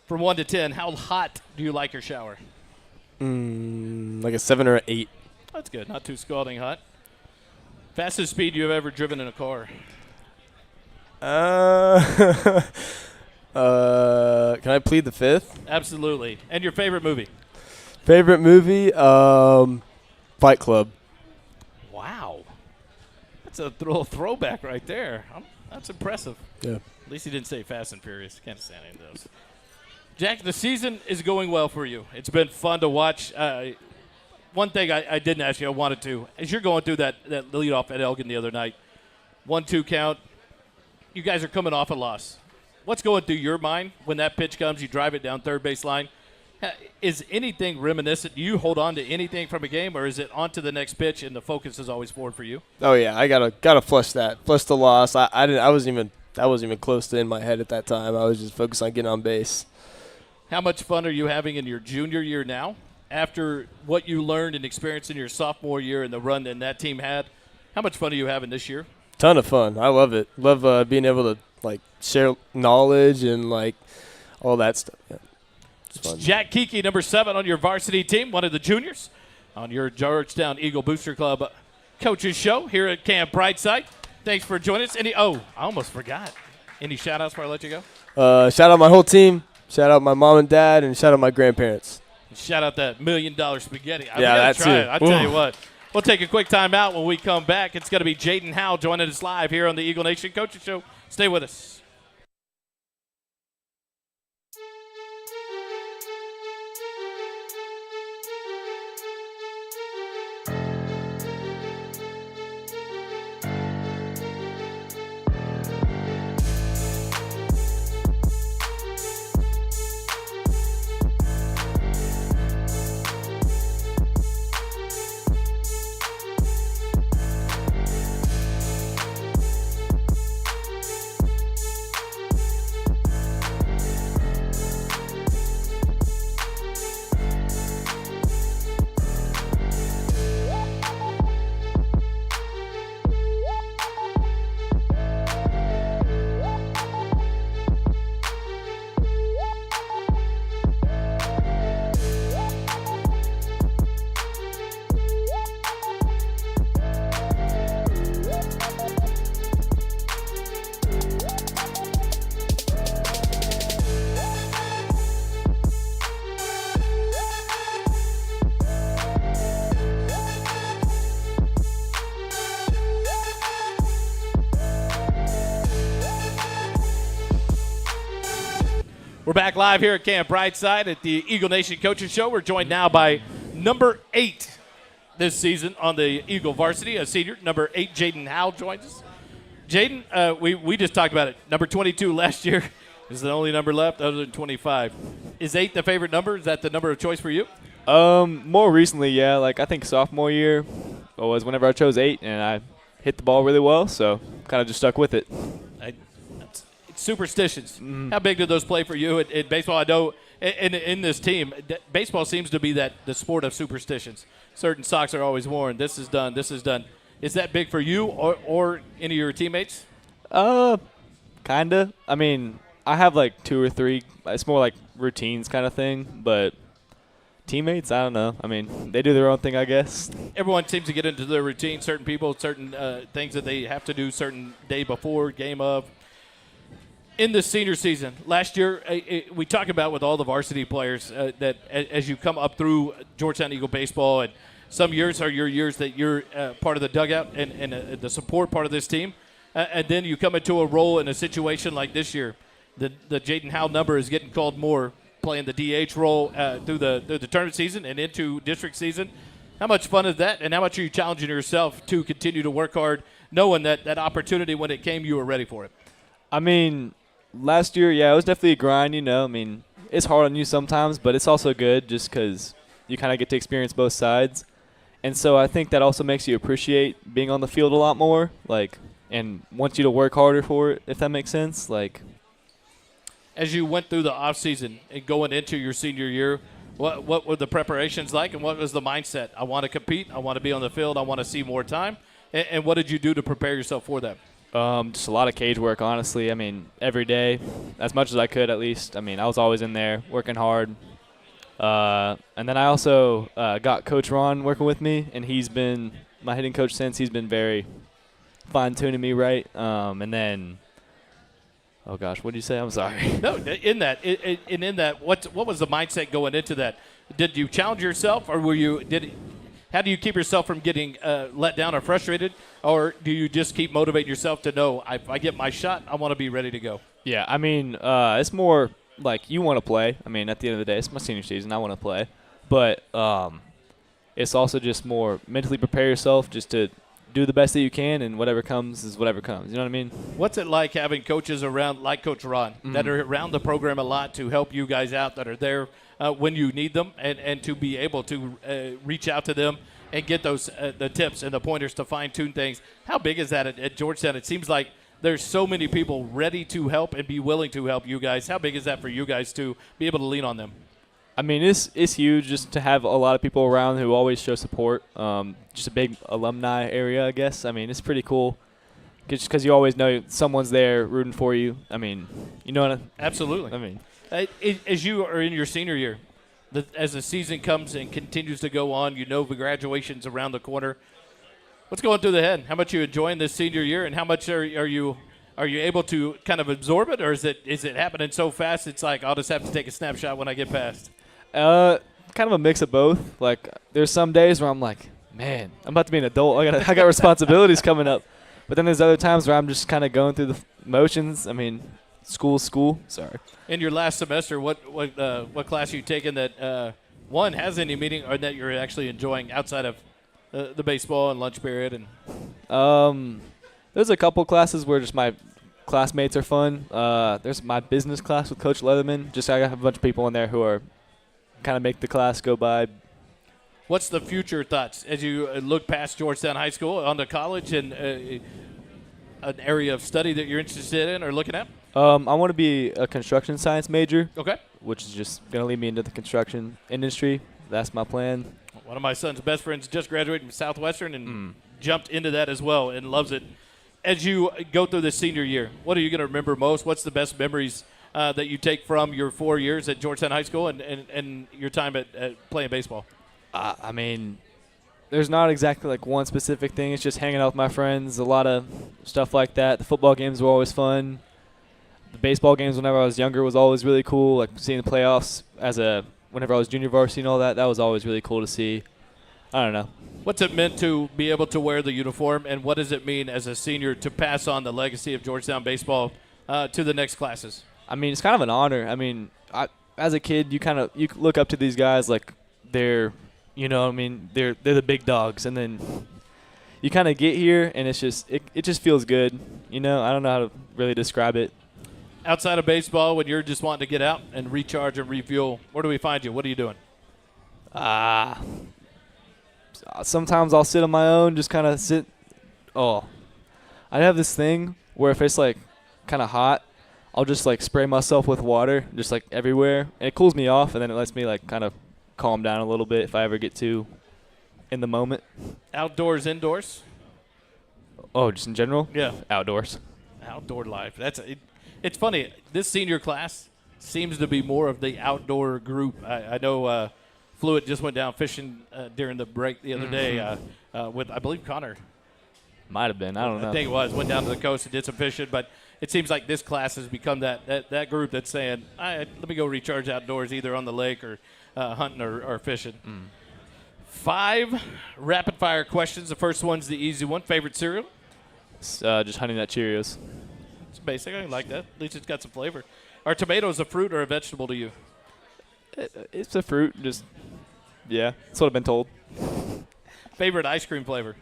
From 1 to 10, how hot do you like your shower? Like a 7 or an 8. That's good. Not too scalding hot. Fastest speed you've ever driven in a car? Can I plead the 5th? Absolutely. And your favorite movie? Favorite movie? Fight Club. Wow. That's a little throwback right there. That's impressive. Yeah. At least he didn't say Fast and Furious. Can't stand any of those. Jack, the season is going well for you. It's been fun to watch. One thing I didn't ask you, I wanted to, as you're going through that leadoff at Elgin the other night, 1-2 count, you guys are coming off a loss. What's going through your mind when that pitch comes, you drive it down third base line? Is anything reminiscent? Do you hold on to anything from a game, or is it on to the next pitch and the focus is always forward for you? Oh yeah, I gotta flush that. Flush the loss. I wasn't even close to in my head at that time. I was just focused on getting on base. How much fun are you having in your junior year now? After what you learned and experienced in your sophomore year and the run that team had, how much fun are you having this year? Ton of fun. I love it. Love being able to like share knowledge and like all that stuff. Yeah. It's fun. Jack Kiki, number 7 on your varsity team, one of the juniors on your Georgetown Eagle Booster Club coaches show here at Camp Briteside. Thanks for joining us. I almost forgot. Any shout-outs before I let you go? Shout out my whole team. Shout out my mom and dad, and shout out my grandparents. Shout out that $1 Million spaghetti. Yeah, that's it. I tell you what. We'll take a quick time out. When we come back, it's going to be Jaden Howell joining us live here on the Eagle Nation Coaches Show. Stay with us. We're back live here at Camp Briteside at the Eagle Nation Coaches Show. We're joined now by number 8 this season on the Eagle varsity, a senior. Number 8, Jaden Howell joins us. Jaden, we just talked about it. Number 22 last year is the only number left other than 25. Is 8 the favorite number? Is that the number of choice for you? More recently, yeah. Like I think sophomore year was whenever I chose 8, and I hit the ball really well, so kind of just stuck with it. Superstitions. Mm-hmm. How big do those play for you at baseball? I know in this team, baseball seems to be the sport of superstitions. Certain socks are always worn. This is done. This is done. Is that big for you or any of your teammates? Kinda. I mean, I have like 2 or 3. It's more like routines kind of thing, but teammates, I don't know. I mean, they do their own thing, I guess. Everyone seems to get into their routine. Certain people, certain things that they have to do certain day before, game of. In the senior season, last year, we talk about with all the varsity players that as you come up through Georgetown Eagle baseball, and some years are your years that you're part of the dugout and the support part of this team, and then you come into a role in a situation like this year. The Jaden Howell number is getting called more, playing the DH role through the tournament season and into district season. How much fun is that, and how much are you challenging yourself to continue to work hard, knowing that opportunity when it came, you were ready for it? I mean, last year, yeah, it was definitely a grind, you know. I mean, it's hard on you sometimes, but it's also good just because you kind of get to experience both sides. And so I think that also makes you appreciate being on the field a lot more, like, and wants you to work harder for it, if that makes sense. Like, as you went through the offseason and going into your senior year, what were the preparations like, and what was the mindset? I want to compete. I want to be on the field. I want to see more time. And what did you do to prepare yourself for that? Just a lot of cage work, honestly. I mean, every day, as much as I could at least. I mean, I was always in there working hard. And then I also got Coach Ron working with me, and he's been my hitting coach since. He's been very fine-tuning me right. And then – oh, gosh, what did you say? I'm sorry. No, in that, what was the mindset going into that? Did you challenge yourself, or how do you keep yourself from getting let down or frustrated, or do you just keep motivating yourself to know, if I get my shot, I want to be ready to go? Yeah, I mean, it's more like you want to play. I mean, at the end of the day, it's my senior season. I want to play. But it's also just more mentally prepare yourself just to do the best that you can, and whatever comes is whatever comes. You know what I mean? What's it like having coaches around, like Coach Ron, that are around the program a lot to help you guys out, that are there when you need them, and to be able to reach out to them and get those the tips and the pointers to fine-tune things? How big is that at Georgetown? It seems like there's so many people ready to help and be willing to help you guys. How big is that for you guys to be able to lean on them? I mean, it's huge just to have a lot of people around who always show support. Just a big alumni area, I guess. I mean, it's pretty cool just because you always know someone's there rooting for you. I mean, you know what I mean? Absolutely. I mean, as you are in your senior year, as the season comes and continues to go on, you know the graduation's around the corner. What's going through the head? How much are you enjoying this senior year, and how much are you able to kind of absorb it, or is it happening so fast it's like I'll just have to take a snapshot when I get past? Kind of a mix of both. Like, there's some days where I'm like, man, I'm about to be an adult. I got responsibilities coming up. But then there's other times where I'm just kind of going through the motions. I mean, school. Sorry. In your last semester, what class are you taking that one has any meaning, or that you're actually enjoying outside of the baseball and lunch period? And there's a couple classes where just my classmates are fun. There's my business class with Coach Leatherman. Just I have a bunch of people in there who are kind of make the class go by. What's the future thoughts as you look past Georgetown High School on to college and an area of study that you're interested in or looking at? I want to be a construction science major. Okay. Which is just going to lead me into the construction industry. That's my plan. One of my son's best friends just graduated from Southwestern and jumped into that as well and loves it. As you go through the senior year, what are you going to remember most? What's the best memories that you take from your 4 years at Georgetown High School and your time at playing baseball? I mean, there's not exactly like one specific thing. It's just hanging out with my friends, a lot of stuff like that. The football games were always fun. The baseball games whenever I was younger was always really cool. Like seeing the playoffs whenever I was junior varsity and all that, that was always really cool to see. I don't know. What's it meant to be able to wear the uniform, and what does it mean as a senior to pass on the legacy of Georgetown baseball to the next classes? I mean, it's kind of an honor. I mean, as a kid, you look up to these guys like they're, you know what I mean, they're the big dogs, and then you kind of get here, and it's just it just feels good. You know, I don't know how to really describe it. Outside of baseball, when you're just wanting to get out and recharge and refuel, where do we find you? What are you doing? Sometimes I'll sit on my own, just kind of sit. I have this thing where if it's like kind of hot, I'll just like spray myself with water just like everywhere, and it cools me off, and then it lets me like kind of calm down a little bit if I ever get too in the moment. Outdoors, indoors? Oh, just in general? Yeah. Outdoors. Outdoor life. It's funny. This senior class seems to be more of the outdoor group. I know Fluid just went down fishing during the break the other day with, I believe, Connor. Might have been. I don't know. I think it was. Went down to the coast and did some fishing. But it seems like this class has become that group that's saying, let me go recharge outdoors, either on the lake or hunting or fishing. 5 rapid-fire questions. The first one's the easy one. Favorite cereal? Just Honey Nut Cheerios. It's basic. I like that. At least it's got some flavor. Are tomatoes a fruit or a vegetable to you? It's a fruit. Just, yeah. That's what I've been told. Favorite ice cream flavor?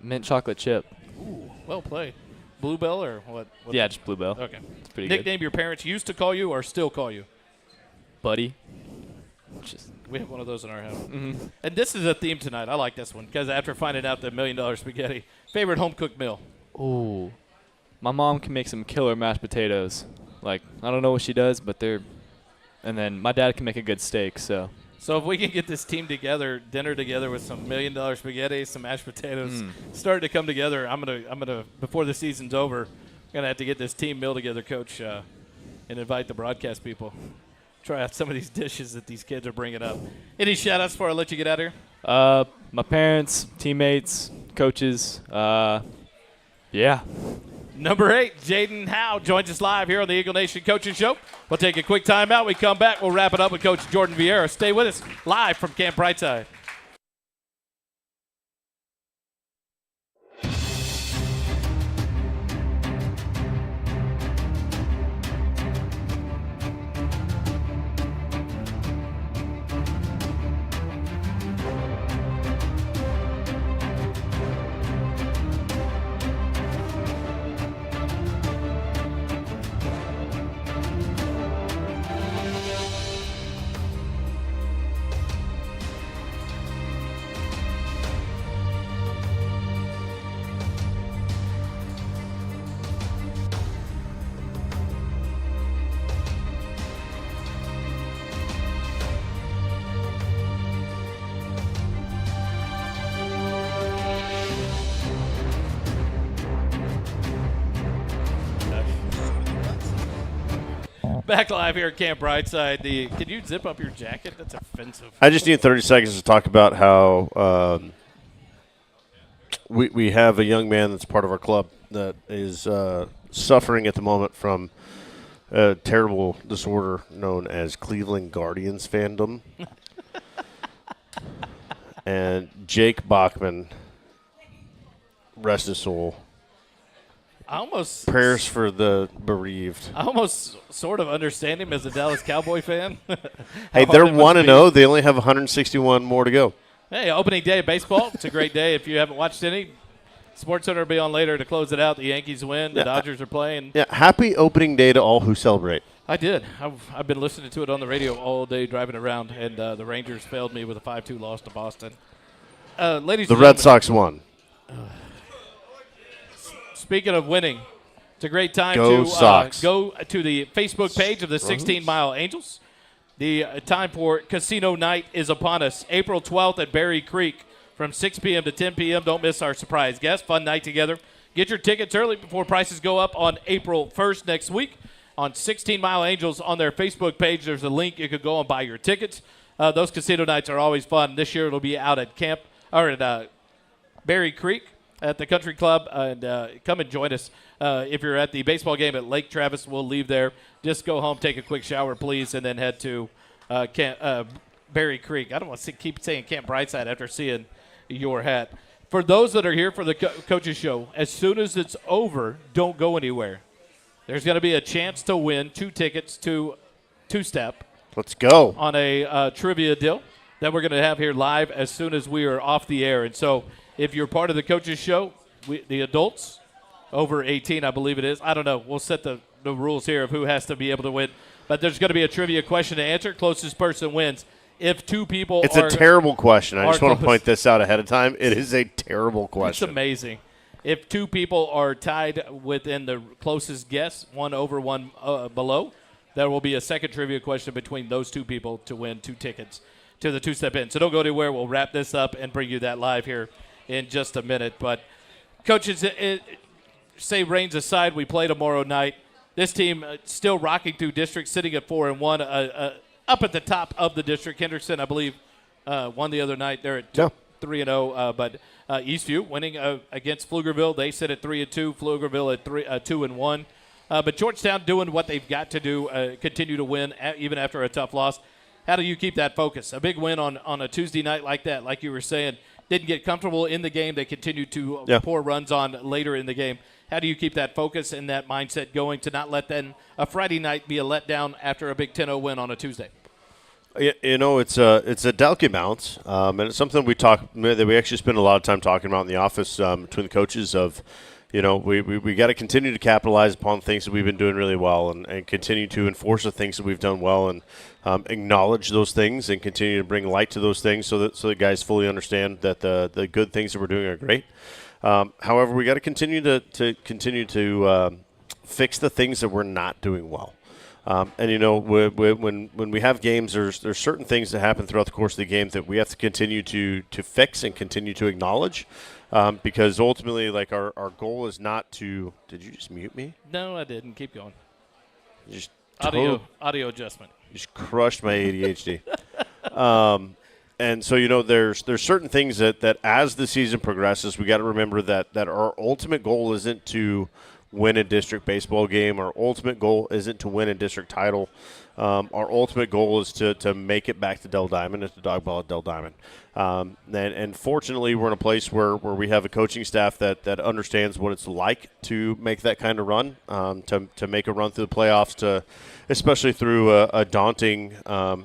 Mint chocolate chip. Ooh, well played. Bluebell or what? Yeah, just Bluebell. Okay. It's pretty Nickname your parents used to call you or still call you? good. Buddy. Just We have one of those in our house. mm-hmm. And this is a theme tonight. I like this one because after finding out the $1 million spaghetti, favorite home cooked meal? Ooh. My mom can make some killer mashed potatoes. Like, I don't know what she does, but they're – and then my dad can make a good steak, so. So if we can get this team together, dinner together with some $1 million spaghetti, some mashed potatoes, start to come together, I'm gonna before the season's over, I'm gonna have to get this team meal together, Coach, and invite the broadcast people. Try out some of these dishes that these kids are bringing up. Any shout-outs before I let you get out of here? My parents, teammates, coaches, yeah. Number 8, Jaden Howe joins us live here on the Eagle Nation Coaching Show. We'll take a quick timeout. We come back. We'll wrap it up with Coach Jordan Vierra. Stay with us live from Camp Briteside. Back live here at Camp Briteside. Can you zip up your jacket? That's offensive. I just need 30 seconds to talk about how we have a young man that's part of our club that is suffering at the moment from a terrible disorder known as Cleveland Guardians fandom. And Jake Bachman, rest his soul. Prayers for the bereaved. I almost sort of understand him as a Dallas Cowboy fan. Hey, they're 1-0. They only have 161 more to go. Hey, opening day of baseball. It's a great day. If you haven't watched any, SportsCenter will be on later to close it out. The Yankees win. The Dodgers are playing. Yeah, happy opening day to all who celebrate. I did. I've been listening to it on the radio all day driving around, and the Rangers failed me with a 5-2 loss to Boston. Ladies The and Red gentlemen, Sox won. Speaking of winning, it's a great time Go to Sox. go to the Facebook page of the 16 Mile Angels. The time for casino night is upon us. April 12th at Berry Creek from 6 p.m. to 10 p.m. Don't miss our surprise guest. Fun night together. Get your tickets early before prices go up on April 1st next week. On 16 Mile Angels on their Facebook page, there's a link. You could go and buy your tickets. Those casino nights are always fun. This year it'll be out at Berry Creek at the Country Club, and come and join us. If you're at the baseball game at Lake Travis, we'll leave there. Just go home, take a quick shower, please, and then head to Berry Creek. I don't want to keep saying Camp Briteside after seeing your hat. For those that are here for the Coaches Show, as soon as it's over, don't go anywhere. There's going to be a chance to win 2 tickets to Two-Step. Let's go. On a trivia deal that we're going to have here live as soon as we are off the air. And so if you're part of the Coaches Show, the adults over 18, I believe it is. I don't know. We'll set the rules here of who has to be able to win. But there's going to be a trivia question to answer. Closest person wins. If 2 people It's a terrible question. I just want to point this out ahead of time. It is a terrible question. It's amazing. If 2 people are tied within the closest guess, 1 over 1 below, there will be a second trivia question between those 2 people to win 2 tickets to the Two-Step In. So don't go anywhere. We'll wrap this up and bring you that live here in just a minute. But, coaches, say rains aside, we play tomorrow night. This team still rocking through district, sitting at 4-1, up at the top of the district. Henderson, I believe, won the other night. They're at 3-0. But Eastview winning against Pflugerville. They sit at 3-2. Pflugerville at 2-1. But Georgetown doing what they've got to do, continue to win even after a tough loss. How do you keep that focus? A big win on a Tuesday night like that, like you were saying, didn't get comfortable in the game. They continued to pour runs on later in the game. How do you keep that focus and that mindset going to not let then a Friday night be a letdown after a big 10-0 win on a Tuesday? It's a delicate balance, and it's something we actually spend a lot of time talking about in the office between the coaches. Of, we got to continue to capitalize upon things that we've been doing really well, and continue to enforce the things that we've done well, and acknowledge those things, and continue to bring light to those things, so that guys fully understand that the good things that we're doing are great. However, we got to continue to fix the things that we're not doing well. When we have games, there's certain things that happen throughout the course of the game that we have to continue to fix and continue to acknowledge, because ultimately, like, our goal is not to. Did you just mute me? No, I didn't. Keep going. Just audio adjustment. Just crushed my ADHD. And so, there's certain things that as the season progresses, we got to remember that our ultimate goal isn't to win a district baseball game. Our ultimate goal isn't to win a district title. Our ultimate goal is to make it back to Dell Diamond, and to dog ball at Dell Diamond. And fortunately, we're in a place where we have a coaching staff that understands what it's like to make that kind of run, to make a run through the playoffs, especially through a daunting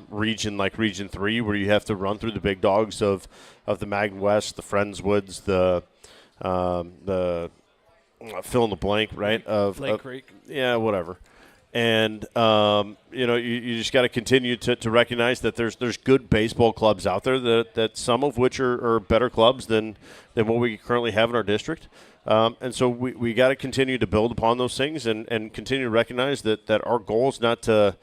region like Region 3, where you have to run through the big dogs of the Mag West, the Friendswoods, the fill in the blank, right? Lake Creek. Yeah, whatever. And, you just got to continue to recognize that there's good baseball clubs out there, that some of which are better clubs than what we currently have in our district. And so we got to continue to build upon those things, and continue to recognize that our goal is not to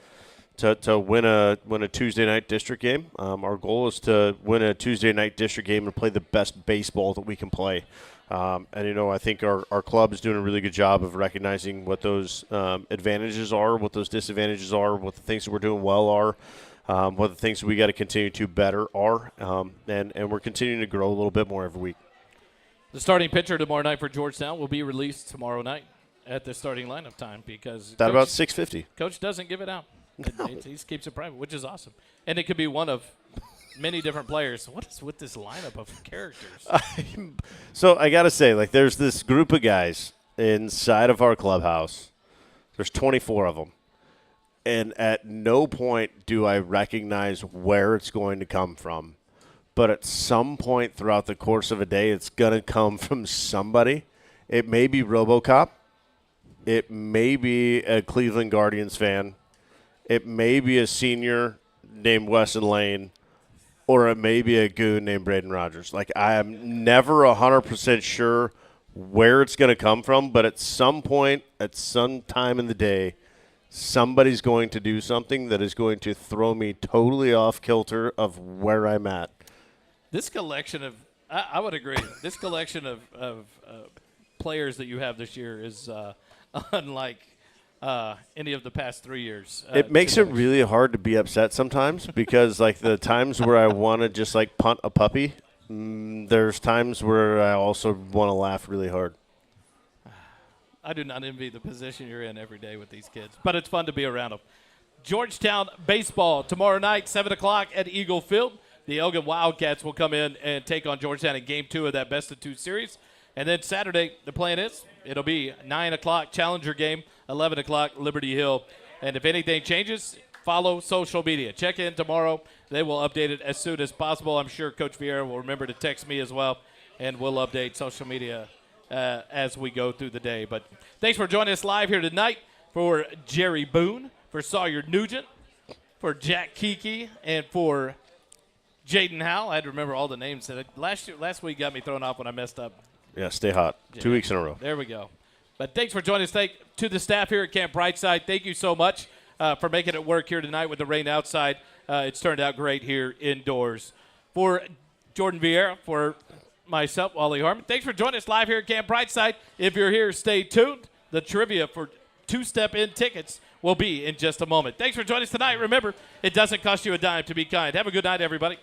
win a Tuesday night district game. Our goal is to win a Tuesday night district game and play the best baseball that we can play. I think our club is doing a really good job of recognizing what those advantages are, what those disadvantages are, what the things that we're doing well are, what the things that we got to continue to better are, and we're continuing to grow a little bit more every week. The starting pitcher tomorrow night for Georgetown will be released tomorrow night at the starting lineup time, because that about 6:50. Coach doesn't give it out. He keeps it private, which is awesome. And it could be one of many different players. What is with this lineup of characters? So I got to say, like, there's this group of guys inside of our clubhouse. There's 24 of them. And at no point do I recognize where it's going to come from. But at some point throughout the course of a day, it's going to come from somebody. It may be RoboCop. It may be a Cleveland Guardians fan. It may be a senior named Weston Lane. Or it may be a goon named Braden Rogers. Like, I am never 100% sure where it's going to come from, but at some point, at some time in the day, somebody's going to do something that is going to throw me totally off kilter of where I'm at. This collection of – I would agree. This collection of players that you have this year is unlike – any of the past 3 years. It makes it really hard to be upset sometimes, because, like, the times where I want to just, like, punt a puppy, there's times where I also want to laugh really hard. I do not envy the position you're in every day with these kids, but it's fun to be around them. Georgetown baseball tomorrow night, 7 o'clock at Eagle Field. The Elgin Wildcats will come in and take on Georgetown in Game 2 of that best-of-2 series. And then Saturday, the plan is it'll be 9 o'clock Challenger game, 11 o'clock Liberty Hill. And if anything changes, follow social media. Check in tomorrow. They will update it as soon as possible. I'm sure Coach Vierra will remember to text me as well, and we'll update social media as we go through the day. But thanks for joining us live here tonight. For Jerry Boone, for Sawyer Nugent, for Jack Kiki, and for Jaden Howell. I had to remember all the names. Last week got me thrown off when I messed up. Yeah, stay hot. Yeah. 2 weeks in a row. There we go. But thanks for joining us. Thank to the staff here at Camp Briteside. Thank you so much for making it work here tonight with the rain outside. It's turned out great here indoors. For Jordan Vieira, for myself, Wally Harmon, thanks for joining us live here at Camp Briteside. If you're here, stay tuned. The trivia for two-step-in tickets will be in just a moment. Thanks for joining us tonight. Remember, it doesn't cost you a dime to be kind. Have a good night, everybody.